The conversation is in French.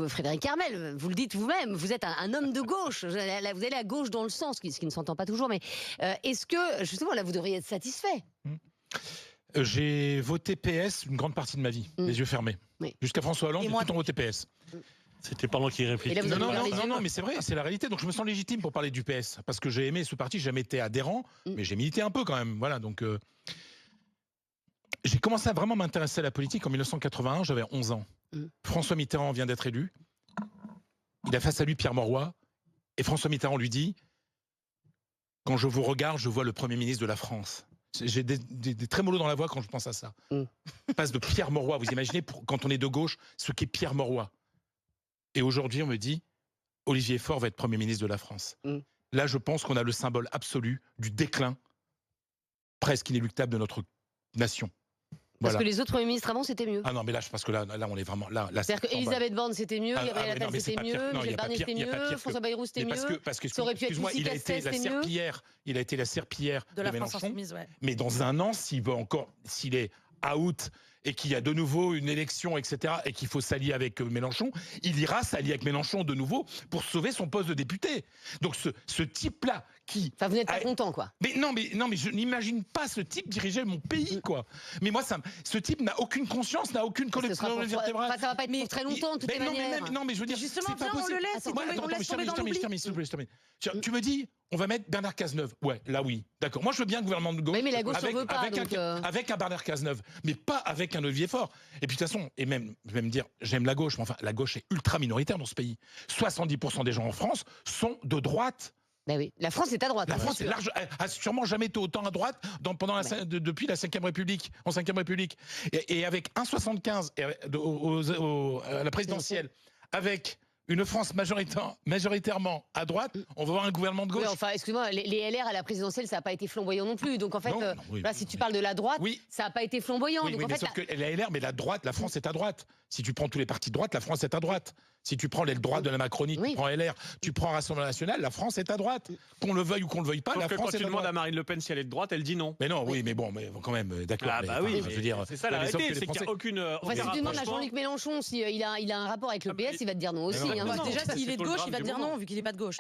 Frédéric Hermel, vous le dites vous-même, vous êtes un homme de gauche. Vous allez à gauche dans le sens, ce qui ne s'entend pas toujours. Mais est-ce que, justement, là, vous devriez être satisfait? J'ai voté PS une grande partie de ma vie, les yeux fermés. Oui. Jusqu'à François Hollande, j'ai tout le temps voté PS. C'était pas moi qui réfléchissais. Non, mais c'est vrai, c'est la réalité. Donc je me sens légitime pour parler du PS. Parce que j'ai aimé ce parti, j'ai jamais été adhérent, mais j'ai milité un peu quand même. Voilà, donc j'ai commencé à vraiment m'intéresser à la politique en 1981, j'avais 11 ans. François Mitterrand vient d'être élu. Il a face à lui Pierre Mauroy. Et François Mitterrand lui dit « Quand je vous regarde, je vois le Premier ministre de la France ». J'ai des trémolos dans la voix quand je pense à ça. Passe de Pierre Mauroy, vous imaginez, quand on est de gauche, ce qu'est Pierre Mauroy. Et aujourd'hui, on me dit, Olivier Faure va être Premier ministre de la France. Là, je pense qu'on a le symbole absolu du déclin presque inéluctable de notre nation. Parce que les autres premiers ministres avant, c'était mieux. Ah non, mais là, parce que là on est vraiment... C'est-à-dire qu'Elisabeth Borne, c'était mieux, Gabriel Attal, c'était mieux, Michel Barnier, c'était mieux, François Bayrou, c'était mieux. Parce que, ça aurait pu être Lucie Castel, c'était mieux. Il a été la serpillière de la France Mélenchon. Insoumise, ouais. Mais dans un an, s'il est out et qu'il y a de nouveau une élection, etc., et qu'il faut s'allier avec Mélenchon, il ira s'allier avec Mélenchon de nouveau pour sauver son poste de député. Donc ce type-là qui... Enfin, vous n'êtes pas content, quoi. Mais je n'imagine pas ce type diriger mon pays, quoi. Mais moi, ce type n'a aucune conscience, n'a aucune collection vertébrale. Ça va pas être pour très longtemps, de toutes les manières. Non, mais je veux dire, justement, c'est pas on possible. le laisse, on laisse tomber dans l'oubli. Tu me dis, on va mettre Bernard Cazeneuve. Ouais, là oui, d'accord. Moi, je veux bien un gouvernement de gauche. Oui, mais la gauche n'en veut pas. Avec un Bernard Cazeneuve, mais pas avec un Olivier Faure. Et puis de toute façon, je vais me dire, j'aime la gauche, mais enfin, la gauche est ultra minoritaire dans ce pays. 70% des gens en France sont de droite. Ben oui, la France est à droite. La France a sûrement jamais été autant à droite depuis la 5e République, en 5e République. Et avec 1,75 à la présidentielle, avec une France majoritairement à droite, on va avoir un gouvernement de gauche. Oui, enfin, excuse-moi, les LR à la présidentielle, ça n'a pas été flamboyant non plus. Donc en fait, là, si tu parles de la droite, ça n'a pas été flamboyant. Oui, donc, mais sauf que la LR, mais la droite, la France est à droite. Si tu prends tous les partis de droite, la France est à droite. Si tu prends l'aile droite de la Macronie, tu prends LR, tu prends Rassemblement National, la France est à droite. Qu'on le veuille ou qu'on le veuille pas, sauf la France est à droite. Quand tu demandes à Marine Le Pen si elle est de droite, elle dit non. Mais non, oui, mais bon, mais quand même, d'accord. Ah bah oui, je veux dire, c'est ça la réalité, c'est qu'il n'y a aucune... Si tu demandes à Jean-Luc Mélenchon s'il a un rapport avec le PS, il va te dire non aussi. Déjà, s'il est de gauche, il va te dire non, vu qu'il n'est pas de gauche.